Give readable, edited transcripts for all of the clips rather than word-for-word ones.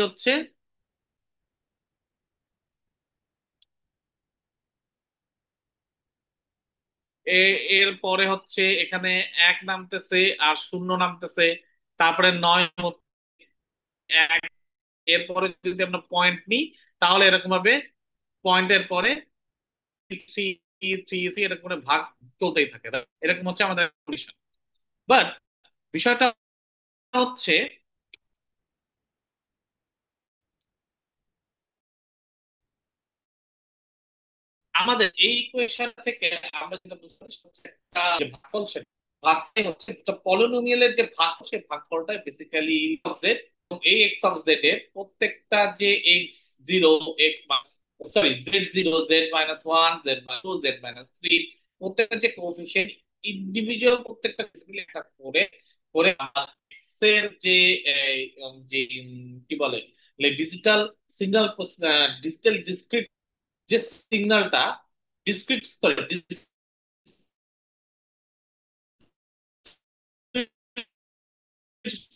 হচ্ছে এর পরে হচ্ছে এখানে এক নামতেছে আর শূন্য নামতেছে, তারপরে নয় এক, এরপরে যদি আমরা পয়েন্ট নিই তাহলে এরকম ভাবে পয়েন্টের পরে থ্রি থ্রি থ্রি এরকম করে ভাগ চলতেই থাকে। এরকম হচ্ছে আমাদের কন্ডিশন। বাট বিষয়টা হচ্ছে আমাদের এই ইকুয়েশন থেকে আমরা যেটা বুঝতে পারছি হচ্ছে একটা যে ভাগফল, সে ভাগটাই হচ্ছে একটা পলিনোমিয়ালের যে ভাগ, সেই ভাগফলটা বেসিক্যালি জেড, এবং এই এক্স অফ জেড এর প্রত্যেকটা যে X zero, X sorry Z zero, Z minus one, Z minus two, Z minus three, প্রত্যেকটা যে কোএফিসিয়েন্ট ইন্ডিভিজুয়াল প্রত্যেকটা বেসিক্যালি একটা করে করে এক্স এর যে যে কি বলে ডিজিটাল সিগন্যাল, ডিজিটাল ডিসক্রিট যে সিগন্যালটা, ডিসক্রিট সরি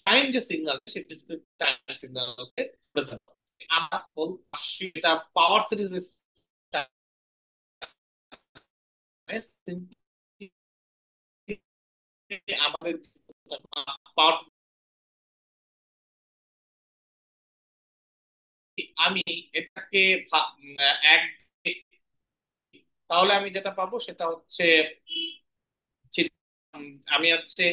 টাইম যে সিগন্যাল, সেই ডিসক্রিট টাইম সিগন্যালকে প্রেজেন্ট করে। আমরা সেটা পাওয়ার সিরিজ আমাদের পাওয়ার, আমি এটাকে এক, তাহলে আমি যেটা পাবো সেটা হচ্ছে আমি হচ্ছে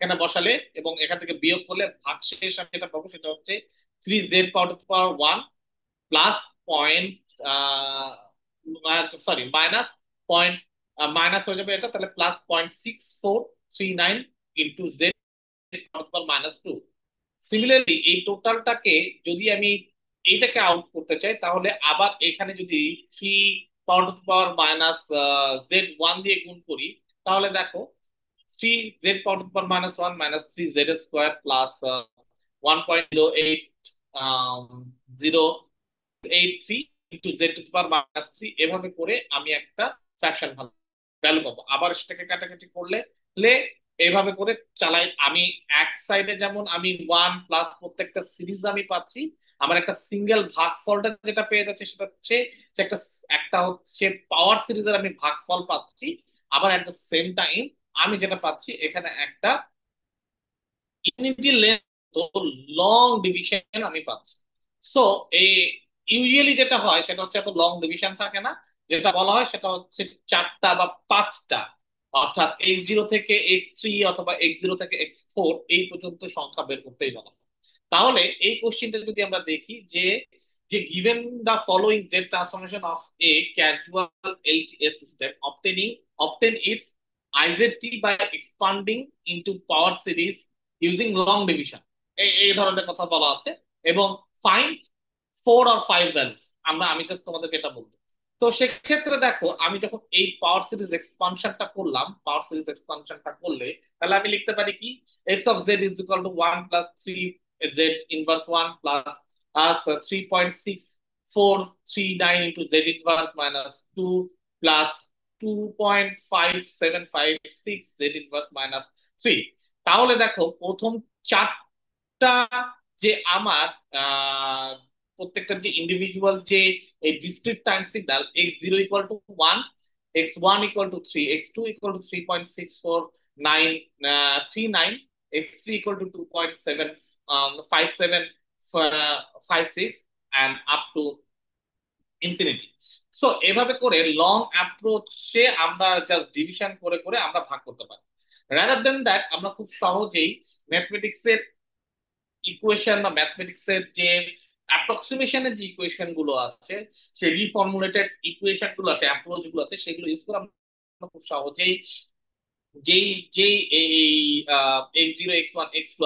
এখানে বসালে এবং এখান থেকে বিয়োগ করলে ভাগশেষ আমি যেটা পাবো সেটা হচ্ছে 3z পাওয়ার 1 plus point, sorry minus point, minus হয়ে যাবে এটা, তাহলে প্লাস 0.6439 ইন্টু জেড পাওয়ার -2। সিমিলারলি এই টোটালটাকে যদি আমি এইটাকে আউট করতে চাই তাহলে আবার এখানে যদি 3 পাওয়ার মাইনাস জেড 1 দিয়ে গুণ করি, তাহলে দেখো 3z power minus 1 minus 3z square plus 1.08 into z to the power -3, এভাবে করে আমি একটা ফ্র্যাকশন ভ্যালু পাবো। আবার সেটাকে কাটাকাটি করলে এইভাবে করে চালাই আমি। এক সাইডে যেমন আমি ওয়ান প্লাস প্রত্যেকটা সিরিজ আমি পাচ্ছি, আমার একটা সিঙ্গেল ভাগফলটা যেটা পেয়ে যাচ্ছে সেটা হচ্ছে যে একটা একটা হচ্ছে পাওয়ার সিরিজের আমি ভাগফল পাচ্ছি। আবার এট দ্য সেম টাইম আমি যেটা পাচ্ছি এখানে একটা ইউনিটি লেন্থ লং ডিভিশন আমি পাচ্ছি। সো এই ইউজুয়ালি যেটা হয় সেটা হচ্ছে এত লং ডিভিশন থাকে না, যেটা বলা হয় সেটা হচ্ছে চারটা বা পাঁচটা, অর্থাৎ x0 থেকে x3 অথবা x0 থেকে x4 এই পর্যন্ত সংখ্যা বের করতেই বলা হয়। তাহলে এই কোশ্চেনটা যদি আমরা দেখি যে যে given the following z transformation of a casual LTS system obtain its IZT by expanding into power series using long division, এই ধরনের কথা বলা আছে। এবং ফাইন্ড 4 or 5 ভ্যালুস, আমি জাস্ট তোমাদেরকে এটা বলবো। তো সেক্ষেত্রে দেখো আমি যখন এই পাওয়ার সিরিজ এক্সপানশনটা করলে তাহলে আমি লিখতে পারি কি, x of Z is equal to 1 + 3z inverse 1 plus 3.6439 into Z inverse -2 plus 2.5756 Z inverse -3। তাহলে দেখো প্রথম চারটা যে আমার আহ প্রত্যেকটা যে ইন্ডিভিজুয়াল যে এই discrete time signal x0 = 1, x1 = 3, x2 = 3.6439, x3 = 2.75756 and up to infinity. So এভাবে করে লং অ্যাপ্রোচে আমরা জাস্ট ডিভিশন করে করে আমরা ভাগ করতে পারি। রাদার দেন দ্যাট আমরা খুব সহজেই ম্যাথমেটিক্সের ইকুয়েশন বা ম্যাথমেটিক্সের যে অ্যাপ্রক্সিমেশনের যে ইকুয়েশন গুলো আছে, সেই রিফর্মুলেটেড ইকুয়েশন গুলো আছে, অ্যাপ্রোচ গুলো আছে, সেগুলো ইউজ করে আমরা খুব সহজেই যেই যেই এই x0 x1 x2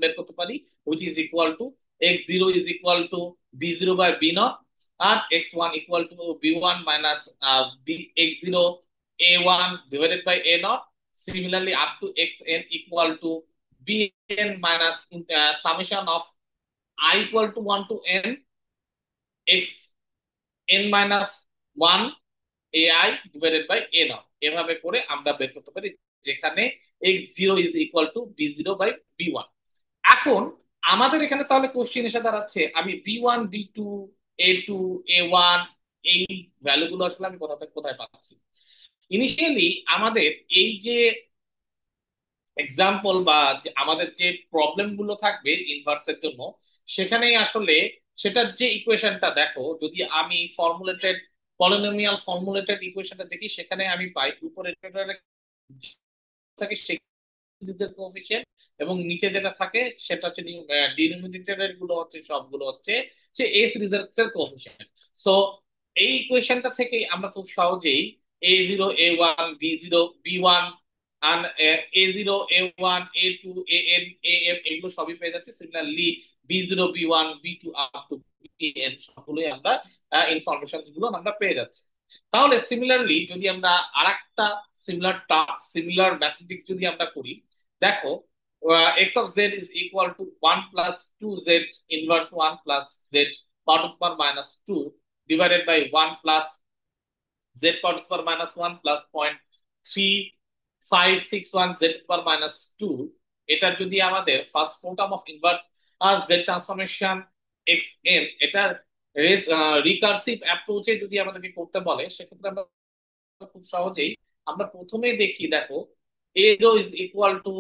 বের করতে পারি, which is equal to x0 is equal to b0 by b0 R x1 equal to b1 minus b x0 a1 divided by a0, similarly up to xn equal to bn minus summation of I equal to 1 to n x n minus 1 ai divided by a naught, এভাবে করে আমরা বের করতে পারি যেখানে x0 is equal to b0 by b1। এখন আমাদের এখানে তাহলে কোশ্চেন এসে দাঁড়াচ্ছে আমি B1 B2 A2 A1 এই ভ্যালুগুলো আসলে আমি কোথা থেকে কোথায় পাচ্ছি। ইনিশিয়ালি আমাদের এই যে এক্সাম্পল বা যে আমাদের যে প্রবলেম গুলো থাকবে ইনভার্সের জন্য, সেখানেই আসলে সেটার যে ইকুয়েশনটা দেখো, যদি আমি ফর্মুলেটেড পলিনোমিয়াল ফর্মুলেটেড ইকুয়েশনটা দেখি, সেখানে আমি পাই উপরে থাকে সিরিজের কোএফিসিয়েন্ট, এবং নিচে যেটা থাকে সেটা হচ্ছে ডিনোমিনেটরের গুলো হচ্ছে সবগুলো হচ্ছে যে এ সিরিজের কোএফিসিয়েন্ট। সো এই ইকুয়েশনটা থেকে আমরা খুব সহজেই A0 A1 B0 B1 R A0 A1 A2 AN AM এগুলো সবই পেয়ে যাচ্ছে। Similarly B0 B1 B2 up to BN সবগুলোই আমরা ইনফরমেশন গুলো আমরা পেয়ে যাচ্ছি। তাহলে সিমিলারলি যদি আমরা আরেকটা সিমিলার ম্যাথমেটিক্স যদি আমরা করি, দেখো x of Z is equal to 1 + 2z inverse 1 + z power to power -2 divided by 1 + z power to power -1 plus 0.3561 z power -2। এটার যদি আমাদের first four term of inverse z transformation x n এটার recursive অ্যাপ্রোচে যদি আমাদেরকে করতে বলে, সেক্ষেত্রে আমরা খুব সহজেই আমরা প্রথমে দেখি, দেখো এরো is equal to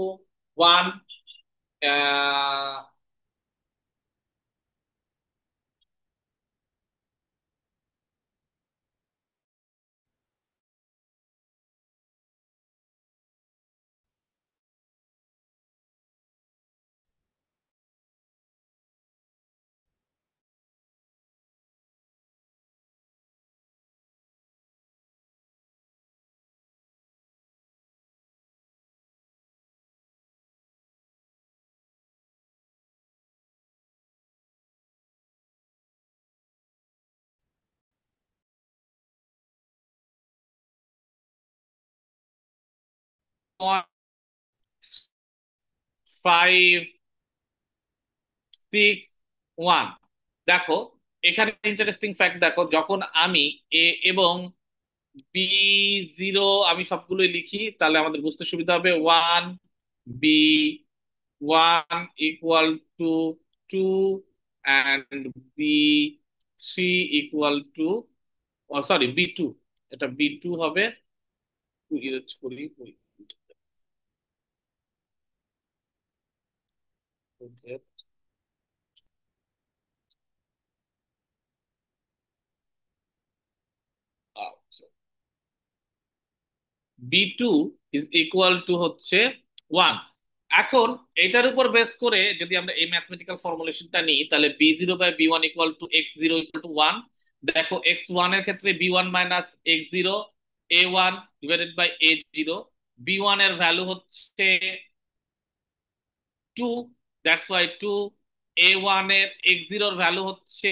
1, five six one. দেখো এখানে ইন্টারেস্টিং ফ্যাক্ট, দেখো যখন আমি এ এবং B0 আমি সবগুলোই লিখি, তাহলে আমাদের বুঝতে সুবিধা হবে। 1 B1 = 2 and B3 = sorry B2, এটা B2 হবে। ইউজ করি B2 = হচ্ছে 1। এখন এটার উপর বেস করে যদি আমরা এই ম্যাথমেটিক্যাল ফর্মুলেশনটা নিই, তাহলে B0/B1 = X0 = 1। দেখো X1 এর ক্ষেত্রে B1 - X0 A1 divided by A0। B1 এর ভ্যালু হচ্ছে 2, দ্যাটস ওয়াই 2। A1 এর X0 এর ভ্যালু হচ্ছে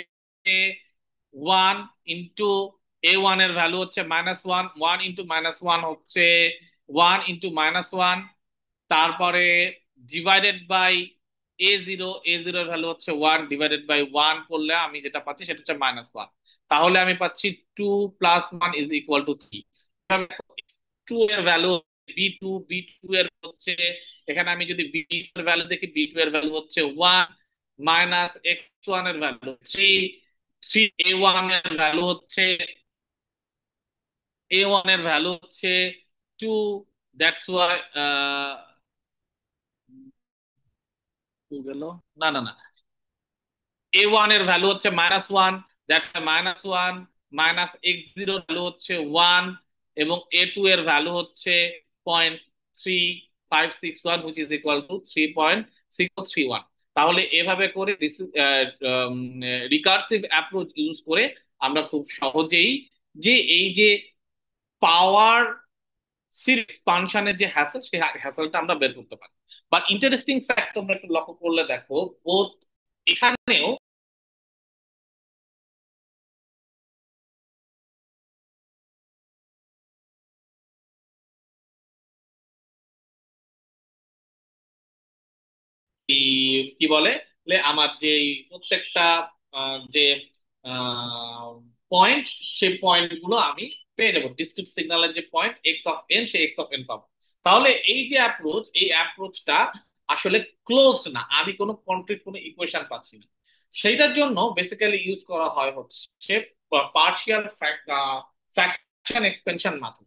1 ইন্টু A1 এর ভ্যালু হচ্ছে -1, 1 ইন্টু -1 হচ্ছে 1 ইন্টু -1, তারপরে ডিভাইডেড বাই A0 এর ভ্যালু হচ্ছে 1 ডিভাইডেড বাই 1 করলে আমি যেটা পাচ্ছি সেটা হচ্ছে -1। তাহলে আমি পাচ্ছি 2 + 1 = 3। 2 এর ভ্যালু বি টু এর হচ্ছে, এখানে আমি যদি বি এর ভ্যালু দেখি, B2 এর ভ্যালু হচ্ছে 1 মাইনাস X1 এর ভ্যালু 3, A1 এর ভ্যালু হচ্ছে A1 এর ভ্যালু হচ্ছে 2, দ্যাটস ওয়াই গেল, না না না, A1 এর ভ্যালু হচ্ছে -1, দ্যাটস -1 মাইনাস X0 ভ্যালু হচ্ছে 1, এবং A2 এর ভ্যালু হচ্ছে 0.3561 হুইচ ইজ ইকুয়াল টু 3.631। তাহলে এভাবে করে রিকার্সিভ অ্যাপ্রোচ ইউজ করে আমরা খুব সহজেই যে এই যে পাওয়ার সিরিজ ফাংশনের যে হ্যাসেল, সেই হ্যাসেলটা আমরা বের করতে পারি। বাট ইন্টারেস্টিং ফ্যাক্ট তোমরা একটু লক্ষ্য করলে দেখো, বোথ এখানেও কি বলে আমার যে প্রত্যেকটা যে পয়েন্ট, সেই পয়েন্ট গুলো আমি পেয়ে যাবো। ডিসক্রিট সিগন্যালের যে পয়েন্ট এক্স অফ এন, সেই এক্স অফ এন পাবো। তাহলে এই যে অ্যাপ্রোচ, এই অ্যাপ্রোচটা আসলে ক্লোজড না, আমি কোনো কনক্রিট কোনো ইকুয়েশন পাচ্ছি না। সেইটার জন্য বেসিক্যালি ইউজ করা হয় হচ্ছে partial fraction expansion method.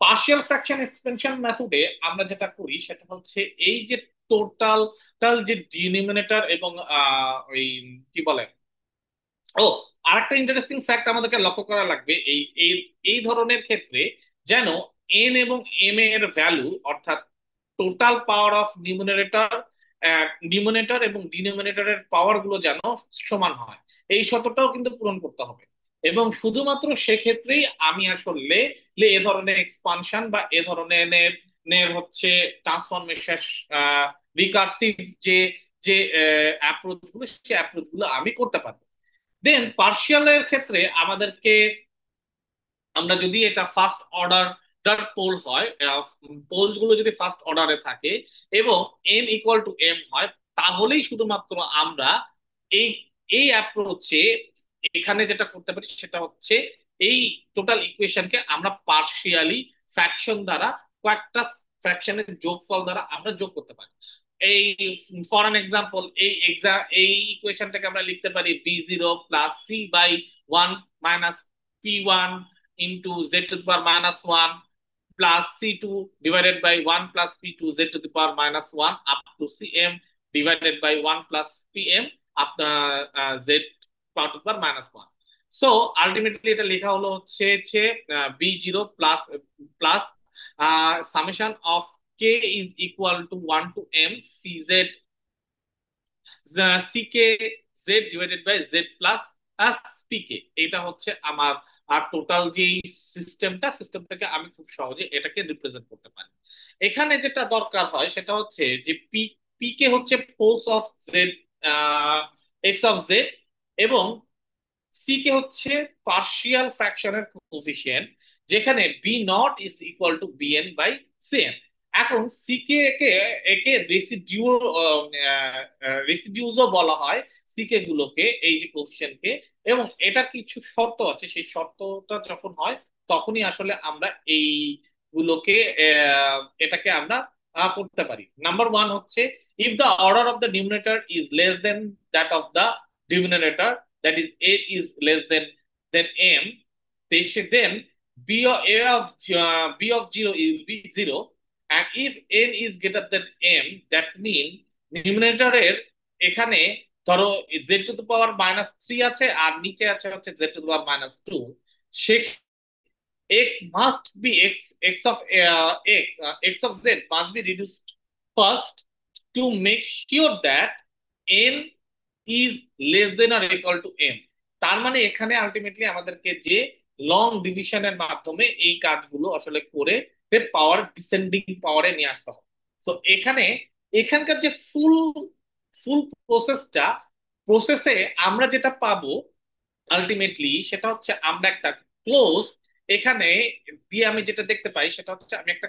Partial fraction expansion মেথডে আমরা যেটা করি সেটা হচ্ছে এই যে টোটাল যে ডিনোমিনেটর এবং ওই কি বলে, ও আরেকটা ইন্টারেস্টিং ফ্যাক্ট আমাদেরকে লক্ষ্য করা লাগবে এই এই এই ধরনের ক্ষেত্রে, যেন এন এবং এম এর ভ্যালু অর্থাৎ টোটাল পাওয়ার অফ নিউমিনেটর এবং ডিনোমিনেটরের পাওয়ার গুলো যেন সমান হয়, এই শর্তটাও কিন্তু পূরণ করতে হবে। এবং শুধুমাত্র সেক্ষেত্রেই আমি আসলে এ ধরনের এক্সপানশন বা এ ধরনের হচ্ছে ট্রান্সফরমেশন, রিকার্সিভ যে যে অ্যাপ্রোচ গুলো, সেই অ্যাপ্রোচ গুলো আমি করতে পারবো। দেন পার্শিয়ালের ক্ষেত্রে আমাদেরকে, আমরা যদি এটা ফার্স্ট অর্ডার পোল হয়, পোল গুলো যদি ফার্স্ট অর্ডারে থাকে এবং এন ইকুয়াল টু এম হয়, তাহলেই শুধুমাত্র আমরা এই এই অ্যাপ্রোচে এখানে যেটা করতে পারি সেটা হচ্ছে এই টোটাল ইকুয়েশনকে আমরা পার্শিয়ালি ফ্র্যাকশন দ্বারা, কয়েকটা ফ্র্যাকশনের যোগফল দ্বারা আমরা যোগ করতে পারি। এই ফর অ্যান এক্সাম্পল, এই ইকুয়েশনটাকে আমরা লিখতে পারি b0 plus C by 1 minus p1 into z to the power minus 1 plus c2 divided by 1 plus p2 z to the power minus 1 up to cm divided by 1 plus pm up z power to the power minus 1. So ultimately এটা লেখা হলো হচ্ছে b0 plus plus summation of k is equal to 1 to m cz ck z divided by z plus p k. এটা হচ্ছে আমার আর total যে সিস্টেমটাকে আমি খুব সহজে এটাকে রিপ্রেজেন্ট করতে পারি। এখানে যেটা দরকার হয় সেটা হচ্ছে যে পিকে হচ্ছে poles of Z, X of Z, এবং সি কে হচ্ছে পার্শিয়াল ফ্র্যাকশনের কোফিশিয়েন্ট, যেখানে B not is equal to B N by C N. এখন সি কে একে একে রেসিডিউসও বলা হয়, সি কে গুলোকে, এই যে কোফিশিয়েন্টকে। এবং এটার কিছু শর্ত আছে, সেই শর্তটা যখন হয় তখনই আসলে আমরা এই গুলোকে এটাকে আমরা করতে পারি। নাম্বার ওয়ান হচ্ছে, if the order of the numerator is less than that of the denominator, that is a is less than m, then b of 0 will be 0, and if n is greater than m, that's mean নিউমিনেটরের এখানে ধরো z to the power minus 3 আছে আর নিচে আছে হচ্ছে z to the power minus 2, say x must be x of z must be reduced first to make sure that n is less than or equal to m। তার মানে এখানে ultimately আমাদেরকে যে long ডিভিশনের মাধ্যমে এই কাজগুলো আসলে করে পাওয়ার ডিসেন্ডিং পাওয়ারে নিয়ে আসতে হবে। তো এখানে এখানকার যে ফুল ফুল প্রসেসে আমরা যেটা পাবো আলটিমেটলি সেটা হচ্ছে আমরা একটা ক্লোজ, এখানে দিয়ে আমি যেটা দেখতে পাই সেটা হচ্ছে আমি একটা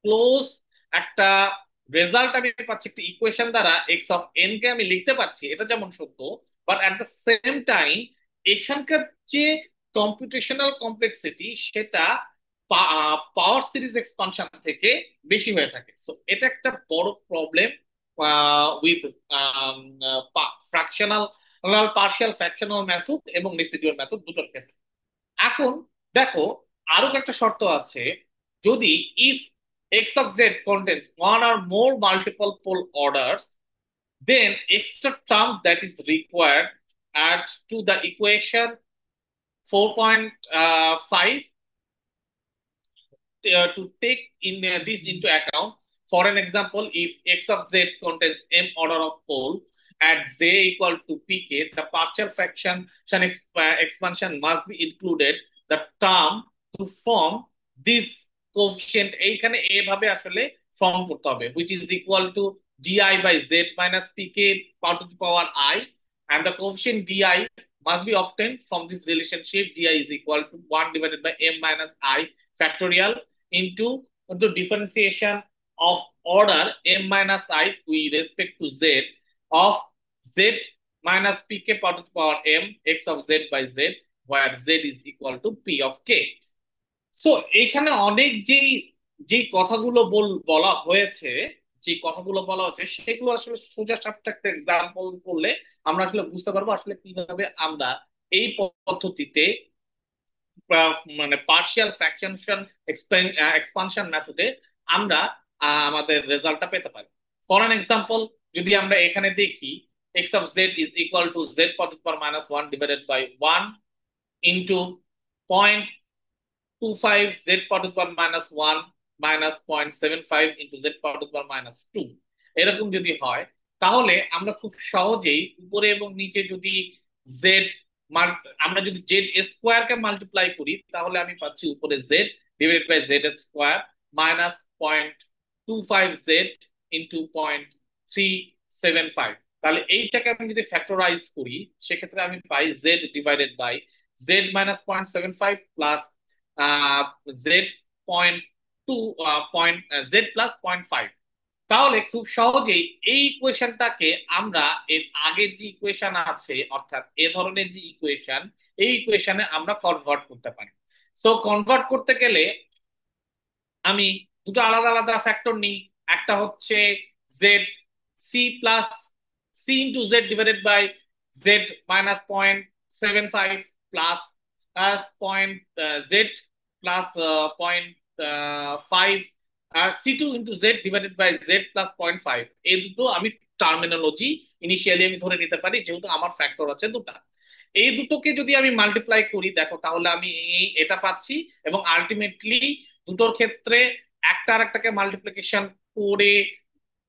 ক্লোজ একটা রেজাল্ট আমি পাচ্ছি একটা ইকুয়েশন দ্বারা, এক্স অফ এন কে আমি লিখতে পারছি, এটা যেমন সত্য, but at the same time এখানকার যে কম্পিউটেশনাল কমপ্লেক্সিটি সেটা পাওয়ার সিরিজ এক্সপানশন থেকে বেশি হয়ে থাকে। সো এটা একটা বড় problem with fractional partial fractional method এবং রেসিডুয়াল মেথড দুটোর ক্ষেত্রে। এখন দেখো, আরো একটা শর্ত আছে, যদি if x of z contains one or more multiple pole orders, then extra term that is required add to the equation 4.5 to take in this into account. For an example, if x of z contains m order of pole at z equal to pk, the partial fraction expansion must be included the term to form this coefficient এইখানে এভাবে আসলে form করতে হবে, which is equal to di by z minus pk power to the power I, and the coefficient di must be obtained from this relationship. Di is equal to 1 divided by m minus I factorial into differentiation of order m minus I with respect to z of z minus pk power to the power m x of z by z, where z is equal to p of k. So এখানে অনেক যেই যেই কথাগুলো বলা হয়েছে, যে কথাগুলো বলা হচ্ছে সেগুলো আসলে সোজা সাপটা একটা এক্সাম্পল করলে আমরা আসলে বুঝতে পারবো আসলে কিভাবে আমরা এই পদ্ধতিতে মানে পার্শিয়াল ফ্র্যাকশন এক্সপানশন মেথডে আমরা আমাদের রেজাল্টটা পেতে পারি। ফর অ্যান এক্সাম্পল, যদি আমরা এখানে দেখি X of Z is equal to Z power power minus one divided by one into 0.25 Z power power minus one minus 0.75 into Z power power minus two, এরকম যদি হয় তাহলে আমরা খুব সহজেই উপরে এবং নিচে যদি জেড আমরা যদি জেড স্কোয়ার কে মাল্টিপ্লাই করি তাহলে আমি পাচ্ছি উপরে z divided by z square minus 0.25 z into 0.375। তাহলে এইটাকে আমি যদি ফ্যাক্টরাইজ করি সেক্ষেত্রে আমি পাই z divided by Z minus 0.75 plus z point two point Z plus 0.5। তাহলে খুব সহজেই এই ইকুয়েশনটাকে আমরা এর আগের যে ইকুয়েশন আছে অর্থাৎ এ ধরনের যে ইকুয়েশন, এই ইকুয়েশনে আমরা কনভার্ট করতে পারি। সো কনভার্ট করতে গেলে আমি দুটো আলাদা আলাদা ফ্যাক্টর নিই। একটা হচ্ছে Z C plus C into Z divided by Z minus 0.75 plus point Z plus 0.5 আর C two into Z divided by Z plus 0.5। এই দুটো আমি টার্মিনোলজি ইনিশিয়ালি আমি ধরে নিতে পারি যেহেতু আমার ফ্যাক্টর আছে দুটা। এই দুটোকে যদি আমি মাল্টিপ্লাই করি দেখো তাহলে আমি এটা পাচ্ছি এবং আলটিমেটলি দুটোর ক্ষেত্রে একটা আর একটাকে মাল্টিপ্লিকেশন করে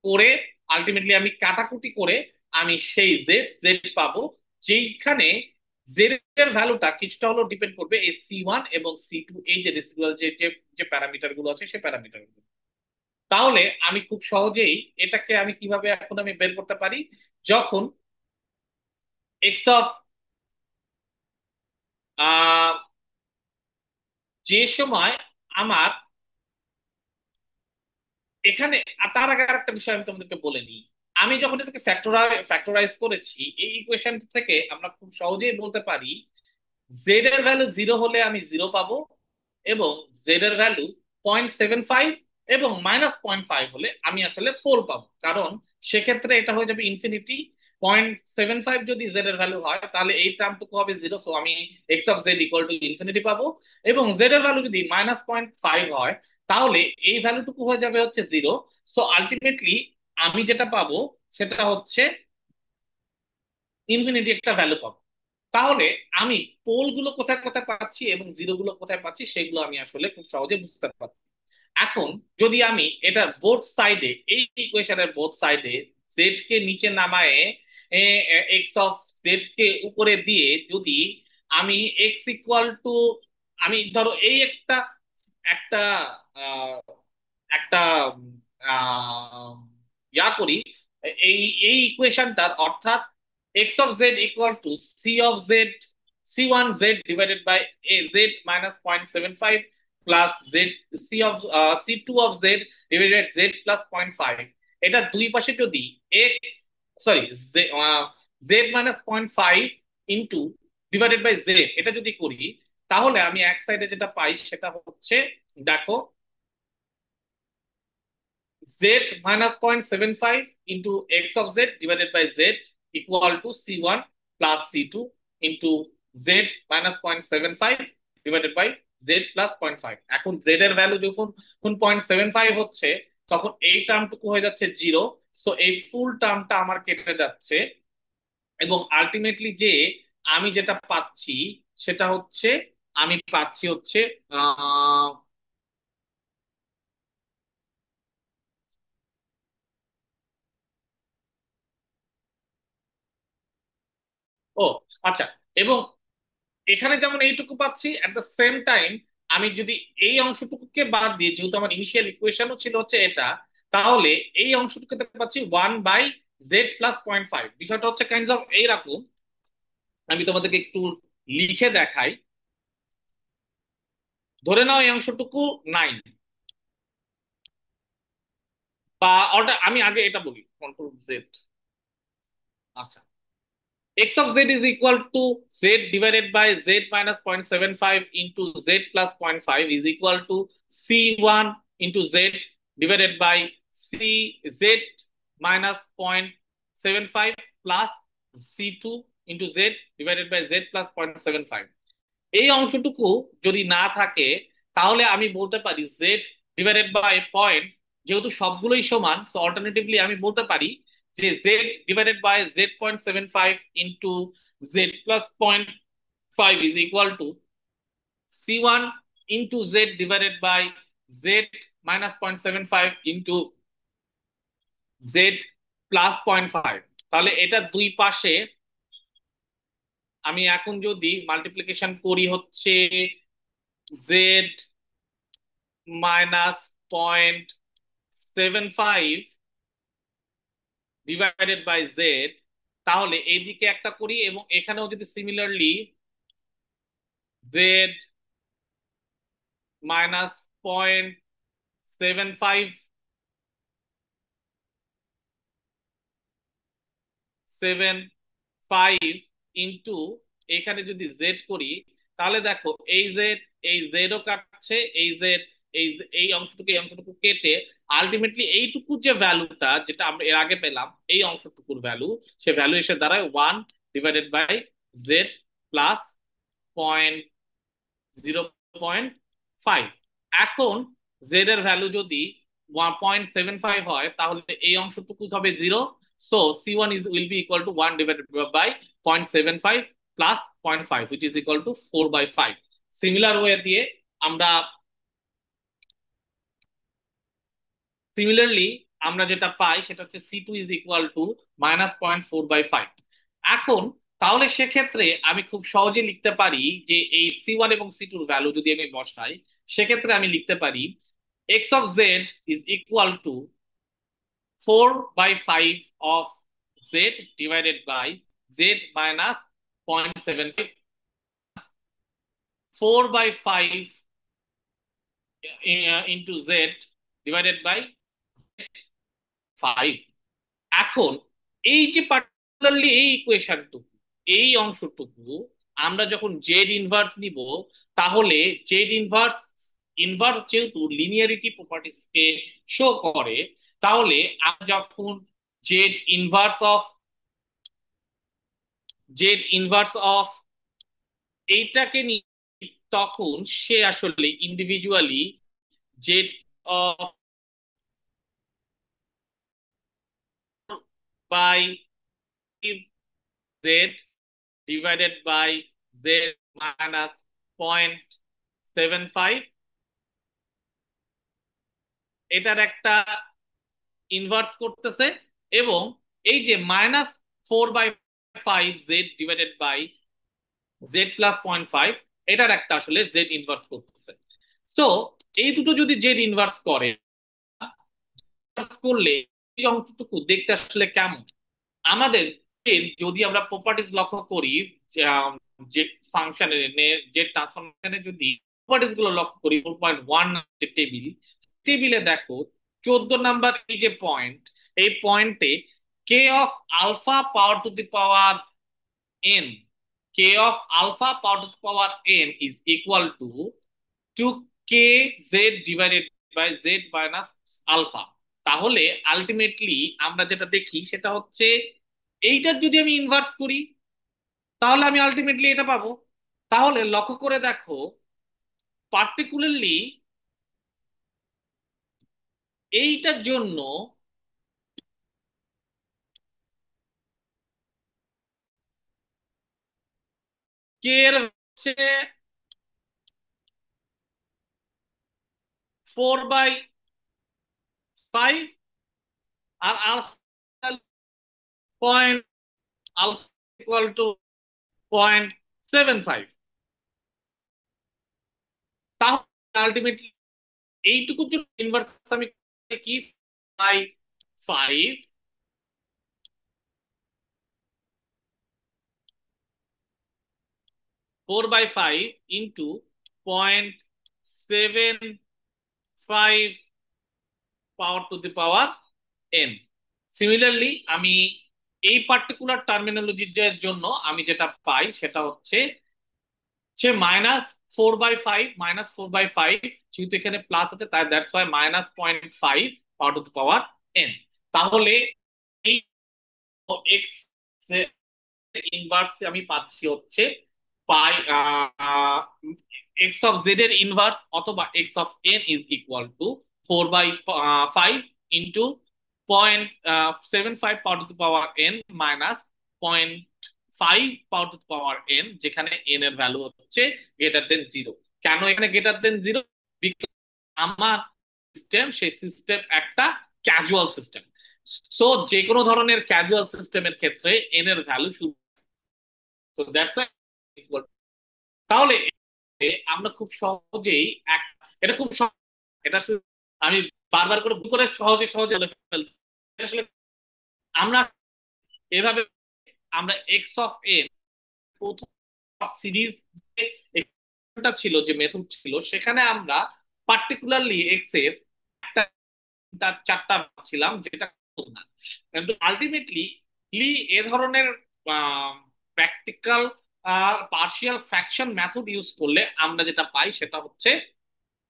করে আলটিমেটলি আমি কাটাকুটি করে আমি সেই জেড জেড পাবো, যেইখানে জেড এর ভ্যালুটা কিছুটা হলেও ডিপেন্ড করবে এই সি ওয়ান এবং সি টু, এই যে রেসিডুয়াল যে যে যে প্যারামিটার গুলো আছে সেই প্যারামিটার গুলো। তাহলে আমি খুব সহজেই এটাকে আমি কিভাবে এখন আমি বের করতে পারি, যখন এক্স অফ যে সময় আমার এখানে তার আগে আরেকটা বিষয় আমি তোমাদেরকে বলে নিই। আমি যখন এটাকে ফ্যাক্টরাইজ করেছি এই ইকুয়েশন থেকে আমরা খুব সহজেই বলতে পারি জেড এর ভ্যালু জিরো হলে আমি জিরো পাবো এবং জেড এর ভ্যালু 0.75 এবং মাইনাস 0.5 হলে আমি আসলে পোল পাবো, কারণ সেক্ষেত্রে এটা হয়ে যাবে ইনফিনিটি। 0.75 যদি জেড এর ভ্যালু হয় তাহলে এই টার্মটুকু হবে জিরো, তো আমি X of Z equal to infinity পাবো। এবং জেড এর ভ্যালু যদি মাইনাস 0.5 হয় তাহলে এই ভ্যালুটুকু হয়ে যাবে হচ্ছে জিরো। সো আলটিমেটলি আমি যেটা পাবো সেটা হচ্ছে ইনফিনিটি একটা ভ্যালু পাবো। তাহলে আমি পোল গুলো কোথায় কোথায় পাচ্ছি এবং জিরো গুলো কোথায় পাচ্ছি সেগুলো আমি আসলে খুব সহজে বুঝতে পারছি। এখন যদি আমি এটার বোথ সাইডে এই ইকুয়েশনের বোথ সাইডে জেড কে নিচে নামায়ে এক্স অফ জেড কে উপরে দিয়ে যদি আমি এক্স ইকুয়াল টু আমি ধরো এই একটা একটা আহ, একটা আহ, ইয়া করি এই এই ইকুয়েশনটার, অর্থাৎ X of Z equal to C of Z C one Z divided by a Z minus 0.75 plus Z C of C two of Z divided Z plus 0.5। এটা দুই পাশে যদি X sorry Z minus 0.5 into divided by Z এটা যদি করি তাহলে আমি এক সাইডে যেটা পাই সেটা হচ্ছে দেখো z minus 0.75 into x of z divided by z equal to c1 plus c2 into z minus 0.75 divided by z plus 0.5। এখন z এর ভ্যালু যখন 0.75 হচ্ছে তখন এই টার্মটুকু হয়ে যাচ্ছে জিরো। সো এই ফুল টার্মটা আমার কেটে যাচ্ছে এবং আলটিমেটলি যে আমি যেটা পাচ্ছি সেটা হচ্ছে আমি পাচ্ছি হচ্ছে আহ ও আচ্ছা, এবং এখানে যেমন এইটুকু পাচ্ছি এট দ্য সেম টাইম আমি যদি এই অংশটুকুকে বাদ দিয়ে যেহেতু আমার ইনিশিয়াল ইকুয়েশনও ছিল হচ্ছে এটা, তাহলে এই অংশটুকুতে পাচ্ছি 1/z+0.5। বিষয়টা হচ্ছে কাইন্ড অফ এইরকম, আমি তোমাদেরকে একটু লিখে দেখাই। ধরে নাও এই অংশটুকু নাই, বা আমি আগে এটা বলি কন্ট্রোল জেড। আচ্ছা, x of z is equal to z divided by z minus 0.75 into z plus 0.5 is equal to c1 into z divided by C Z minus 0.75 plus C2 into Z divided by Z plus 0.75। এই অংশটুকু যদি না থাকে তাহলে আমি বলতে পারি Z divided by point, যেহেতু সবগুলোই সমান, সো অল্টারনেটিভলি আমি বলতে পারি যে Z divided by Z 0.75 into Z plus 0.5 is equal to C1 into Z divided by Z minus 0.75 into Z plus 0.5। তাহলে এটা দুই পাশে আমি এখন যদি মাল্টিপ্লিকেশন করি হচ্ছে Z minus 0.75 divided by Z, তাহলে এইদিকে একটা করি এবং এখানেও যদি সিমিলারলি জেড মাইনাস 0.75 ইন্টু এখানে যদি জেড করি, তাহলে দেখো এই জেডও কাটছে, এই অংশটুকু এই অংশটুকু কেটে আলটিমেটলি এইটুকু যে ভ্যালুটা যেটা আমরা এর আগে পেলাম এই অংশটুকুর ভ্যালু, সে ভ্যালু এসে দাঁড়ায় 1/z প্লাস 0.5। এখন জেড এর ভ্যালু যদি 1.75 হয় তাহলে এই অংশটুকু হবে 0। So C1 will be equal to 1 divided by 0.75 plus 0.5 which is equal to 4/5। Similar way দিয়ে আমরা সিমিলারলি আমরা যেটা পাই সেটা হচ্ছে C2 is equal to minus 0.4/5। এখন তাহলে সেক্ষেত্রে আমি খুব সহজে লিখতে পারি যে এই C1 এবং C2 এর ভ্যালু যদি আমি বসাই, সেক্ষেত্রে আমি লিখতে পারি x of z is equal to 4/5 of z divided by z minus 0.75 4/5 into z divided by 5। এখন এই যে পার্টিকুলারলি এই ইকুয়েশনটুকু এই অংশটুকু আমরা যখন জেড ইনভার্স নিব, তাহলে জেড ইনভার্স ইনভার্স যেহেতু লিনিয়ারিটি প্রপার্টিস কে শো করে, তাহলে আমরা যখন জেড ইনভার্স অফ এইটাকে নিই, তখন সে আসলে individually Z of by Z divided by Z minus 0.75 এটার একটা ইনভার্স করতেছে, এবং এই যে minus 4/5 Z divided by Z plus 0.5 এটার একটা আসলে জেড ইনভার্স করতেছে। সো এই দুটো যদি জেড ইনভার্স করে করলে এই অংশটুকু দেখতে আসলে কেমন আমাদের, যদি আমরা প্রপার্টিজ লক্ষ্য করি যে ফাংশনের যে ট্রান্সফরমেশনে যদি প্রপার্টিজ গুলো লক্ষ্য করি 4.1 যে টেবিলে দেখো 14 নাম্বার এই যে পয়েন্ট, এই পয়েন্টে k of alpha power to the power n is equal to 2kz divided by z minus alpha। তাহলে আলটিমেটলি আমরা যেটা দেখি সেটা হচ্ছে এইটার যদি আমি ইনভার্স করি তাহলে আমি আলটিমেটলি এটা পাবো। তাহলে লক্ষ্য করে দেখো পার্টিকুলারলি এইটার জন্য কে এর হচ্ছে 4/5 আর alpha point alpha equal to 0.75। তাহলে আলটিমেটলি এইটুকুর জন্য ইনভার্স আমি কি 5 4/5 into 0.75 power to the power n। Similarly আমি এই পার্টিকুলার টার্মিনোলজির জন্য আমি যেটা পাই সেটা হচ্ছে সে -4/5 যেহেতু এখানে প্লাস আছে তাই that's why -0.5 power to the power N. তাহলে এই এক্স ইনভার্স আমি পাচ্ছি হচ্ছে পাই এক্স অফ জেড এর ইনভার্স অথবা x of N is equal two 4/5 into 0.75 power to the power N minus 0.5 power to the power N, যেখানে N এর value হচ্ছে গ্রেটার দেন জিরো। কেন এখানে গ্রেটার দেন জিরো? আমার সিস্টেম, সেই সিস্টেম একটা ক্যাজুয়াল সিস্টেম। সো যে কোনো ধরনের ক্যাজুয়াল সিস্টেমের ক্ষেত্রে এন এর ভ্যালু শুরু, সো দ্যাটস ইকুয়াল। তাহলে আমরা খুব সহজেই এটা খুব এটা আমি বারবার করে ভুল করে সহজে সহজে বলে ফেলতে, আসলে আমরা এভাবে আমরা এক্স অফ এন প্রথম সিরিজ ছিল, যে মেথড ছিল, সেখানে আমরা পার্টিকুলারলি এক্স এর একটা চারটা ছিলাম, যেটা না। কিন্তু আলটিমেটলি এ ধরনের practical partial fraction method use করলে আমরা যেটা পাই সেটা হচ্ছে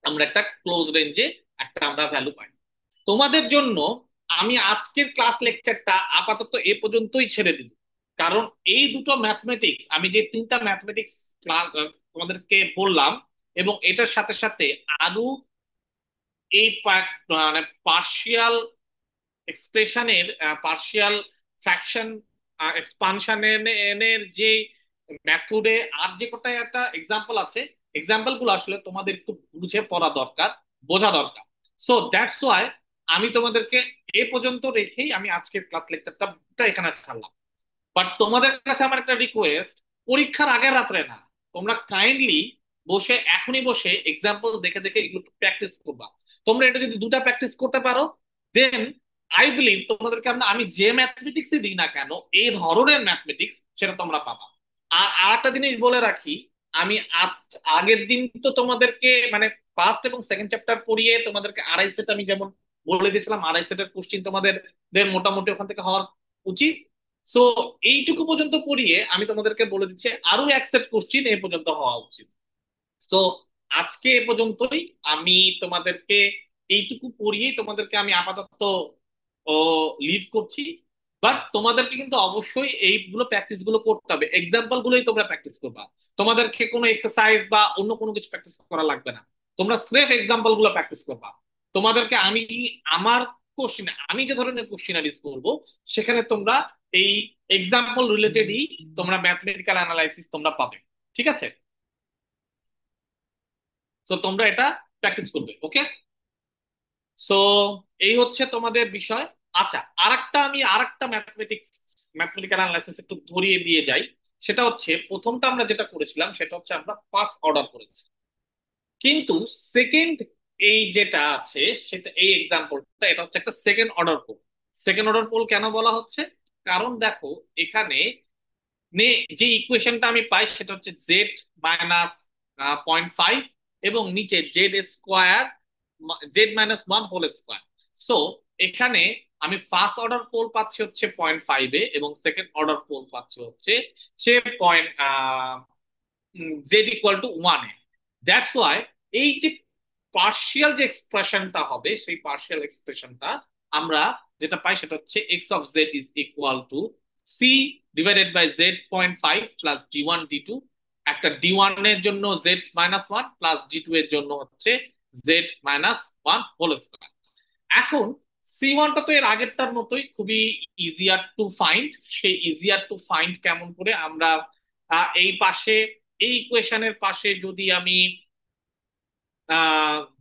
আমরা একটা ক্লোজ রেঞ্জে একটা আমরা ভ্যালু পাই। তোমাদের জন্য আমি আজকের ক্লাস লেকচারটা আপাতত এ পর্যন্তই ছেড়ে দিব, কারণ এই দুটো ম্যাথমেটিক্স, আমি যে তিনটা ম্যাথমেটিক্স তোমাদেরকে বললাম, এবং এটার সাথে সাথে আরো এই মানে পার্শিয়াল এক্সপ্রেশনের পার্শিয়াল ফ্র্যাকশন এক্সপানশনের যে মেথডে আর যে কটা একটা এক্সাম্পল আছে, এক্সাম্পল গুলো আসলে তোমাদের একটু বুঝে পড়া দরকার, বোঝা দরকার। সো দ্যাটস ওয়াই আমি তোমাদেরকে এ পর্যন্ত রেখেই আমি আজকের ক্লাস লেকচারটা এখানে ছাড়লাম। বাট তোমাদের কাছে আমার একটা রিকোয়েস্ট, পরীক্ষার আগের রাত্রে না, তোমরা কাইন্ডলি বসে এখনই বসে এক্সাম্পল দেখে দেখে এগুলো প্র্যাকটিস করবা। তোমরা এটা যদি দুটা প্র্যাকটিস করতে পারো, দেন আই বিলিভ তোমাদেরকে আমি যে ম্যাথমেটিক্সই দিই না কেন, এই ধরনের ম্যাথমেটিক্স সেটা তোমরা পাবা। আর আরেকটা জিনিস বলে রাখি, আমি আগের দিন তো তোমাদেরকে মানে ফার্স্ট এবং সেকেন্ড চ্যাপ্টার পড়িয়ে তোমাদেরকে আড়াই সেট আমি যেমন বলে দিয়েছিলাম, আড়াই সেটের কোশ্চিন তোমাদের মোটামুটি ওখান থেকে হওয়ার উচিত। সো এইটুকু পর্যন্ত পড়িয়ে আমি তোমাদেরকে বলে দিচ্ছি আরো এক সেট কোশ্চিন এ পর্যন্ত হওয়া উচিত। তো আজকে এ পর্যন্তই, আমি তোমাদেরকে এইটুকু পড়িয়েই তোমাদেরকে আমি আপাতত ও লিভ করছি। বাট তোমাদেরকে কিন্তু অবশ্যই এইগুলো প্র্যাকটিস গুলো করতে হবে, এক্সাম্পল গুলোই তোমরা প্র্যাকটিস করবা। তোমাদেরকে কোনো এক্সারসাইজ বা অন্য কোনো কিছু প্র্যাকটিস করা লাগবে না, তোমরা স্রেফ এক্সাম্পল গুলো প্র্যাকটিস করবা। তোমাদেরকে আমি আমার কোশ্চিন, আমি যে ধরনের কোশ্চিনারিজ করব, সেখানে তোমরা এই এক্সাম্পল রিলেটেডই তোমরা ম্যাথমেটিক্যাল অ্যানালাইসিস তোমরা পাবে। ঠিক আছে? সো তোমরা এটা প্র্যাকটিস করবে। ওকে? সো এই হচ্ছে তোমাদের বিষয়। আচ্ছা, আরেকটা ম্যাথমেটিক্যাল অ্যানালাইসিস একটু ধরিয়ে দিয়ে যাই। সেটা হচ্ছে প্রথমটা আমরা যেটা করেছিলাম সেটা হচ্ছে আমরা ফার্স্ট অর্ডার করেছি, কিন্তু সেকেন্ড এই যেটা আছে সেটা এই এক্সাম্পলটা এটা হচ্ছে একটা second order pole. Second order pole কেন বলা হচ্ছে? কারণ দেখো এখানে যে ইকুয়েশনটা আমি পাই সেটা হচ্ছে জেড মাইনাস 0.5 এবং নিচে জেড-1 হোল স্কোয়ার। সো এখানে আমি ফার্স্ট অর্ডার পোল পাচ্ছি হচ্ছে 0.5 এবং সেকেন্ড অর্ডার পোল পাচ্ছি হচ্ছে সে পয়েন্ট জেড=1 এ। দ্যাটস ওয়াই এই যে পার্শিয়াল যে এক্সপ্রেশনটা হবে, সেই পার্শিয়াল এক্সপ্রেশনটা আমরা যেটা পাই সেটা হচ্ছে x of Z is equal to c divided by z 0.5 plus d one d two. একটা ডি1 এর জন্য জেড-1 প্লাস ডি2 এর জন্য হচ্ছে জেড-1 হোল স্কয়ার। এখন সি1টা তো এর আগেরটার মতোই খুবই ইজিয়ার টু ফাইন্ড। সেই ইজিয়ার টু ফাইন্ড কেমন করে আমরা এই পাশে এই ইকুয়েশনের পাশে যদি আমি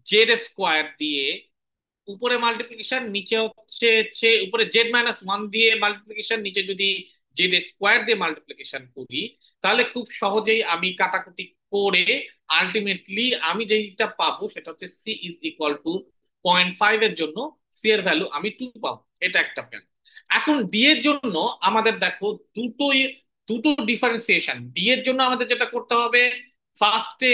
জেড স্কোয়ার দিয়ে উপরে মাল্টিপ্লিকেশন, নিচে হচ্ছে উপরে জেড-1 দিয়ে মাল্টিপ্লিকেশন, নিচে যদি জেড স্কোয়ার দিয়ে মাল্টিপ্লিকেশন করি, তাহলে খুব সহজেই আমি কাটাকুটি করে আলটিমেটলি আমি যেটা পাবো সেটা হচ্ছে সি ইজ ইকুয়াল টু 0.5 এর জন্য সি এর ভ্যালু আমি 2 পাবো। এটা একটা প্ল্যান। এখন ডি এর জন্য আমাদের দেখো দুটো ডিফারেন্সিয়েশন। ডি এর জন্য আমাদের যেটা করতে হবে, ফার্স্টে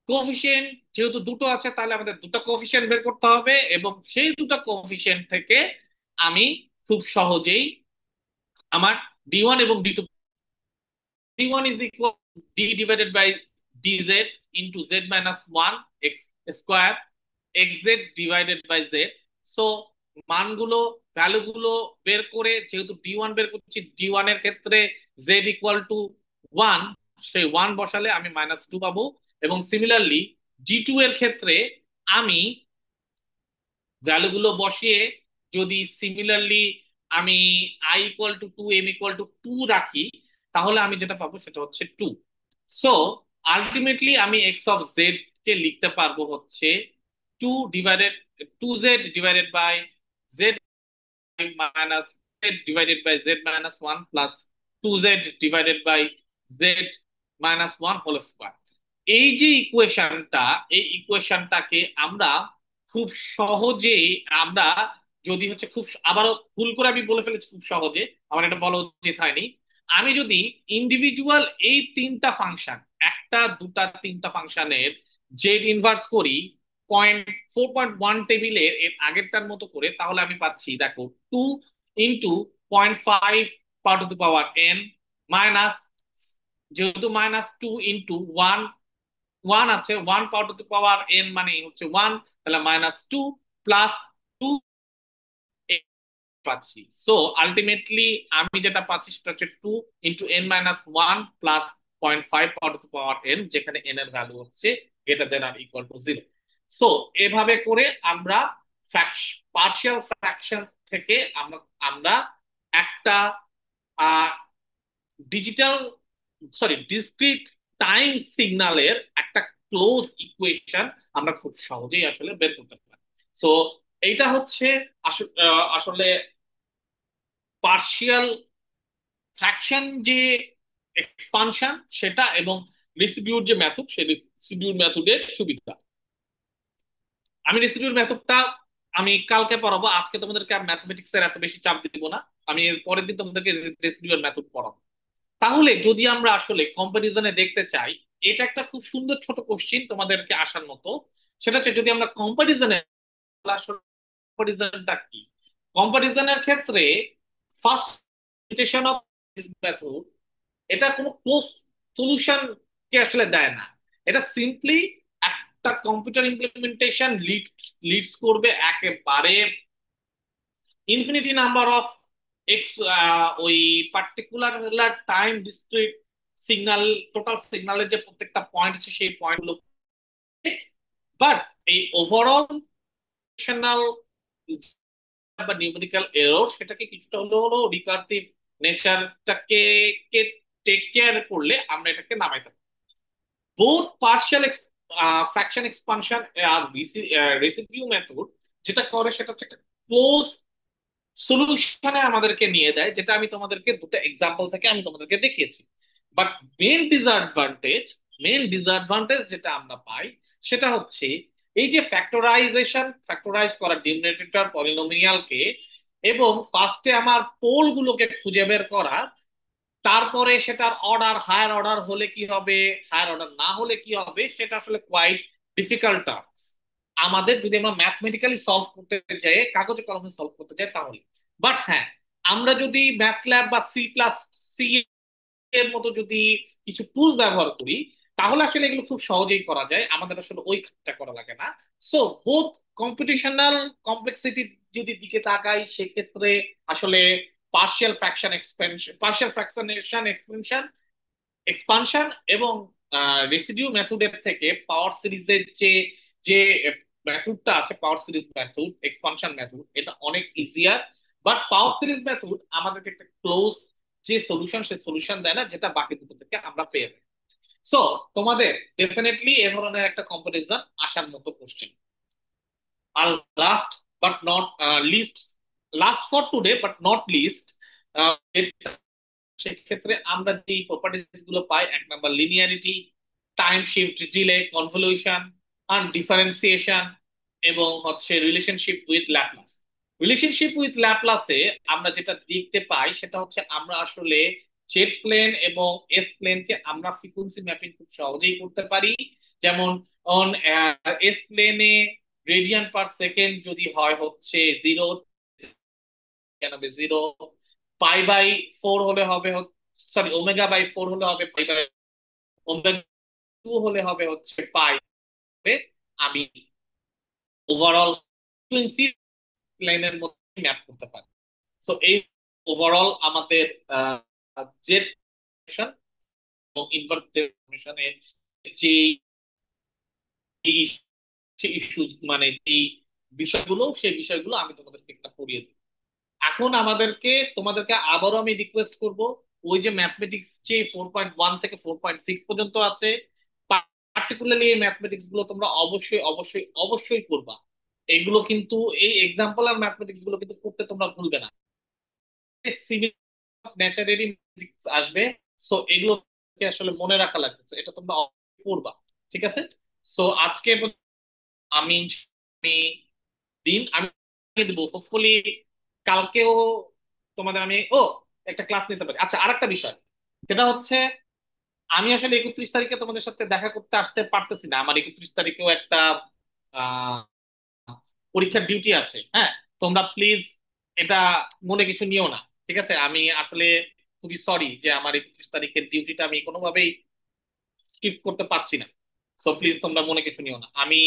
কোফিশিয়েন্ট যেহেতু দুটো আছে, তাহলে আমাদের দুটো কোফিশিয়েন্ট বের করতে হবে, এবং সেই দুটো কোফিশিয়েন্ট থেকে আমি খুব সহজেই আমার ডি1 এবং d two, d one is equal d divided by d z into জেড-1 x square, xz divided by z. So মানগুলো ভ্যালুগুলো বের করে, যেহেতু ডি ওয়ান বের করছি, ডি ওয়ান এর ক্ষেত্রে জেড ইকুয়াল টু ওয়ান, সেই ওয়ান বসালে আমি -2 পাবো। এবং সিমিলারলি ডি টু এর ক্ষেত্রে আমি ভ্যালুগুলো বসিয়ে যদি সিমিলারলি আমি i = 2, m = 2 রাখি, তাহলে আমি যেটা পাবো সেটা হচ্ছে 2। সো আলটিমেটলি আমি এক্স অফ জেড কে লিখতে পারবো হচ্ছে 2 divided by Z minus Z divided by Z minus one plus 2z divided by Z minus one whole square. এই যে ইকুয়েশনটা, এই ইকুয়েশনটাকে আমরা খুব সহজেই আমরা যদি হচ্ছে খুব আবারও ভুল করে আমি বলে ফেলেছি খুব সহজে, আমার এটা বলা উচিত হয়নি। আমি যদি ইন্ডিভিজুয়াল এই তিনটা ফাংশন, একটা দুটা তিনটা ফাংশনের জেড ইনভার্স করি 4.1 টেবিলের এর আগেরটার মতো করে, তাহলে আমি পাচ্ছি দেখো 2 × 0.5 power to the power n minus, যেহেতু -2 × 1 ওয়ান আছে, 1 পাওয়ার টু দি পাওয়ার n মানে হচ্ছে 1, তাহলে -2 প্লাস 2 পাচ্ছি। সো আলটিমেটলি আমি যেটা পাচ্ছি সেটা হচ্ছে 2 × n - 1 plus 0.5 power to the power n, যেখানে n এর ভ্যালু হচ্ছে গ্রেটার দেন আর ইকুয়াল টু 0। সো এভাবে করে আমরা পার্শিয়াল ফ্র্যাকশন থেকে আমরা আমরা একটা ডিজিটাল সরি ডিসক্রিট টাইম সিগন্যালের একটা ক্লোজ ইকুয়েশন আমরা খুব সহজেই আসলে বের করতে পারি। সো এইটা হচ্ছে আসলে পার্শিয়াল ফ্র্যাকশন যে এক্সপানশন সেটা, এবং রেসিডিউর যে মেথড, সেই রেসিডিউর মেথডের সুবিধা। আমি রেসিডিউর মেথডটা আমি কালকে পড়াবো, আজকে তোমাদেরকে আর ম্যাথমেটিক্স এর এত বেশি চাপ দিব না, আমি এর পরের দিন তোমাদেরকে রেসিডিউর মেথড পড়াবো। তাহলে যদি আমরা আসলে কম্পারিজনে দেখতে চাই, এটা একটা খুব সুন্দর ছোট কোশ্চিন তোমাদেরকে আসার মতো। সেটা হচ্ছে যদি আমরা কম্পারিজনে, আসলে কম্পারিজনটা কি? কম্পারিজনের ক্ষেত্রে first equation of this method, এটা কোনো ক্লোজ সলিউশন কে আসলে দেয় না। এটা সিম্পলি একটা কম্পিউটার ইমপ্লিমেন্টেশন লিডস করবে একেবারে ইনফিনিটি নাম্বার অফ এক্স, ওই particular time discrete signal, total সিগন্যালের যে প্রত্যেকটা পয়েন্ট আছে সেই পয়েন্ট গুলো। বাট এই ওভারঅল বা নিউমেরিক্যাল এরর, সেটাকে কিছুটা হলেও রিকার্সিভ নেচারটাকে কে টেক কেয়ার করলে আমরা এটাকে নামাইতে পারি। বোথ পার্শিয়াল ফ্র্যাকশন এক্সপানশন আর রেসিডিউ মেথড যেটা করে সেটা হচ্ছে একটা ক্লোজ সলিউশনে আমাদেরকে নিয়ে দেয়, যেটা আমি তোমাদেরকে দুটো এক্সাম্পল থেকে আমি তোমাদেরকে দেখিয়েছি। বাট মেন ডিসঅ্যাডভান্টেজ, যেটা আমরা পাই সেটা হচ্ছে এই যে ফ্যাক্টরাইজ করা ডিনোমিনেটর পলিনোমিয়ালকে, এবং ফার্স্টে আমার পোল গুলোকে খুঁজে বের করা, তারপরে সেটার অর্ডার হায়ার অর্ডার হলে কি হবে, হায়ার অর্ডার না হলে কি হবে, সেটা আসলে কোয়াইট ডিফিকাল্ট টাস্ক আমাদের, যদি আমরা ম্যাথমেটিক্যালি সলভ করতে যাই, কাগজে কলমে সলভ করতে যাই তাহলে। বাট হ্যাঁ, আমরা যদি ম্যাথল্যাব বা সি এর মতো যদি কিছু টুলস ব্যবহার করি, তাহলে আসলে এগুলো খুব সহজেই করা যায়, আমাদের আসলে ওই কাজটা করা লাগে না। সো বোথ কম্পিটিশনাল কমপ্লেক্সিটি যদি দিকে তাকাই, সেক্ষেত্রে আসলে পার্শিয়াল ফ্র্যাকশনেশন এক্সপানশন এবং রেসিডিউ মেথডের থেকে পাওয়ার সিরিজের যে যে মেথডটা আছে, power series method, expansion method, এটা অনেক easier. But power series method আমাদেরকে একটা ক্লোজ যে সলিউশন, সে সলিউশন দেয় না, যেটা বাকি দুটো থেকে আমরা পেয়ে যাই। সো তোমাদের ডেফিনেটলি এ ধরনের একটা কম্পারিজন আসার মতো কোশ্চেন। আর last but not least, last for today but not least, সেক্ষেত্রে আমরা যে প্রপার্টিজ গুলো পাই, এক number linearity, time shift delay, convolution আর ডিফারেন্সিয়েশন, এবং হচ্ছে রিলেশনশিপ উইথ ল্যাপলাসে আমরা যেটা দেখতে পাই সেটা হচ্ছে আমরা আসলে জেড প্লেন এবং এস প্লেনকে আমরা ফ্রিকোয়েন্সি ম্যাপিং খুব সহজেই করতে পারি। যেমন অন এস প্লেনে রেডিয়ান পার সেকেন্ড যদি হয় হচ্ছে 0, 0 π/4 হলে হবে, সরি ω/4 হলে হবে ω2 হলে হবে হচ্ছে পাই। আমি ওভারঅল ফ্রিকোয়েন্সি লাইনের মধ্যে ম্যাপ করতে পারি। সো এই ওভারঅল আমাদের জেট ফাংশন এবং ইনভার্স জেট ফাংশনের যে ইস্যু, মানে এই বিষয়গুলো, সেই বিষয়গুলো আমি তোমাদেরকে একটা পড়িয়ে দিই। এখন তোমাদেরকে আবারও আমি রিকোয়েস্ট করব, ওই যে ম্যাথমেটিক্স যে 4.1 থেকে 4.6 পর্যন্ত আছে, পার্টিকুলারলি এই ম্যাথমেটিক্স গুলো তোমরা অবশ্যই অবশ্যই অবশ্যই করবা। এগুলো কিন্তু, এই এক্সাম্পল আর ম্যাথমেটিক্স গুলো কিন্তু করতে তোমরা ভুলবে না। সিভিল ন্যাচারারি আসবে, সো এগুলো আসলে মনে রাখা লাগবে, তো এটা তোমরা অবশ্যই করবা। ঠিক আছে? সো আজকে আমি আমি আমি দেবো হোপফুলি। কালকেও তোমাদের আমি একটা ক্লাস নিতে পারি। আচ্ছা, আরেকটা বিষয়, সেটা হচ্ছে আমি আসলে 31 তারিখে তোমাদের সাথে দেখা করতে আসতে পারতেছি না। আমার 31 তারিখেও একটা আহ পরীক্ষার ডিউটি আছে। হ্যাঁ, তোমরা প্লিজ এটা মনে কিছু নিও না। ঠিক আছে? আমি আসলে খুবই সরি যে আমার 31 তারিখের ডিউটিটা আমি কোনোভাবেই শিফট করতে পারছি না। সো প্লিজ তোমরা মনে কিছু নিও না। আমি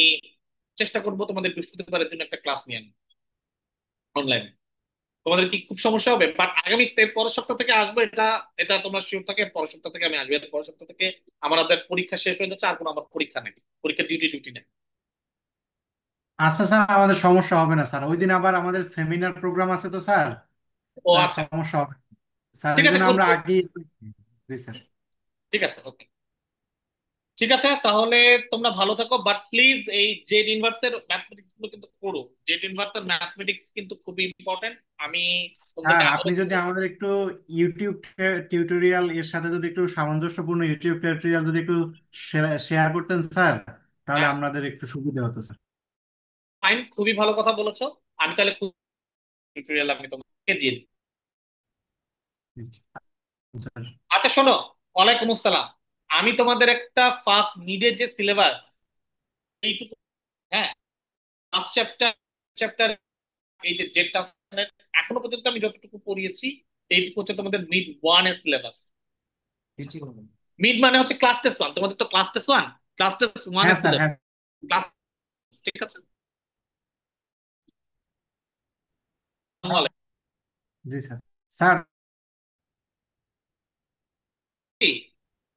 চেষ্টা করবো তোমাদের বৃহস্পতিবারের জন্য একটা ক্লাস নিয়ে অনলাইনে। তোমাদের কি খুব সমস্যা হবে? বাট আগামী পরের সপ্তাহ থেকে আসবো, এটা এটা তোমরা শিওর থাকে। পরের সপ্তাহ থেকে আমি আসবো, এর পরের সপ্তাহ থেকে আমাদের পরীক্ষা শেষ হয়ে যাচ্ছে, আর কোনো আমার পরীক্ষা নেই, পরীক্ষার ডিউটি টিউটি নেই। আচ্ছা স্যার, আমাদের সমস্যা হবে না স্যার, ওই দিন আবার আমাদের সেমিনার প্রোগ্রাম আছে তো স্যার। ও স্যার আচ্ছা, সমস্যা হবে না। স্যার ঠিক এই আছে, জন্য গুড আমরা গুড। আগে। জি স্যার। ঠিক আছে, ওকে। ঠিক আছে, তাহলে তোমরা ভালো থাকো, বাট প্লিজ এই জেড ইনভার্সের ম্যাথমেটিক্স গুলো কিন্তু করো। জেড ইনভার্সের ম্যাথমেটিক্স কিন্তু খুবই ইম্পর্টেন্ট। আমি স্যার তোমাদেরকে আবারও আপনি যদি আমাদের একটু ইউটিউব টিউটোরিয়াল এর সাথে যদি একটু সামঞ্জস্যপূর্ণ ইউটিউব টিউটোরিয়াল যদি একটু শেয়ার করতেন স্যার, তাহলে হ্যাঁ, আমাদের একটু সুবিধা হতো স্যার। ফাইন, খুবই ভালো কথা বলেছো। আমি তাহলে খুব টিউটোরিয়াল আমি তোমাকে দিয়ে দিই। স্যার। আচ্ছা শোনো, ওয়ালাইকুম আসসালাম। আমি তোমাদের একটা ফার্স্ট মিডের যে সিলেবাস, এইটুকু, হ্যাঁ, ফার্স্ট চ্যাপ্টার চ্যাপ্টার এই যে জেড এখনো পর্যন্ত আমি যতটুকু পড়িয়েছি, এইটুকু হচ্ছে তোমাদের মিড ওয়ান এর সিলেবাস। মিড মানে হচ্ছে ক্লাস টেস্ট ওয়ান, তোমাদের তো class test one, class test one হ্যাঁ এর স্যার, সিলেবাস। হ্যাঁ। ক্লাস, ঠিক আছে? আসসালামু আলাইকুম। জি স্যার। স্যার,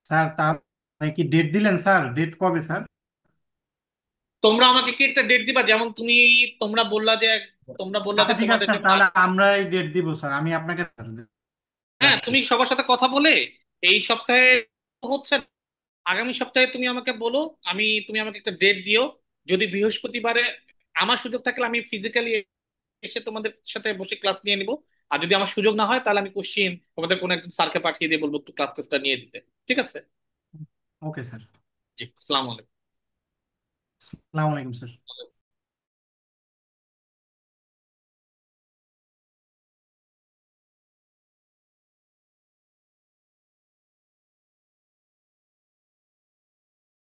স্যার তাহলে কি ডেট দিলেন স্যার? ডেট কবে স্যার? তোমরা আমাকে কি একটা ডেট দিবা? যেমন তোমরা বললা যে আচ্ছা ঠিক আছে তোমাদের যে স্যার, তাহলে আমরাই ডেট দিব স্যার, আমি আপনাকে হ্যাঁ, যাচ্ছি। তুমি সবার সাথে কথা বলে এই সপ্তাহে হচ্ছে না, আগামী সপ্তাহে তুমি আমাকে বলো। তুমি আমাকে একটা ডেট দিও। যদি বৃহস্পতিবারে আমার সুযোগ থাকলে আমি ফিজিক্যালি এসে তোমাদের সাথে বসে ক্লাস নিয়ে নিব। আর যদি আমার সুযোগ না হয়, তাহলে আমি কোশ্চিন তোমাদের কোনো একজন স্যারকে পাঠিয়ে দিয়ে বলবো একটু ক্লাস টেস্টটা নিয়ে দিতে। ঠিক আছে? Okay sir. জি, আসসালামু আলাইকুম। আসসালামু আলাইকুম স্যার।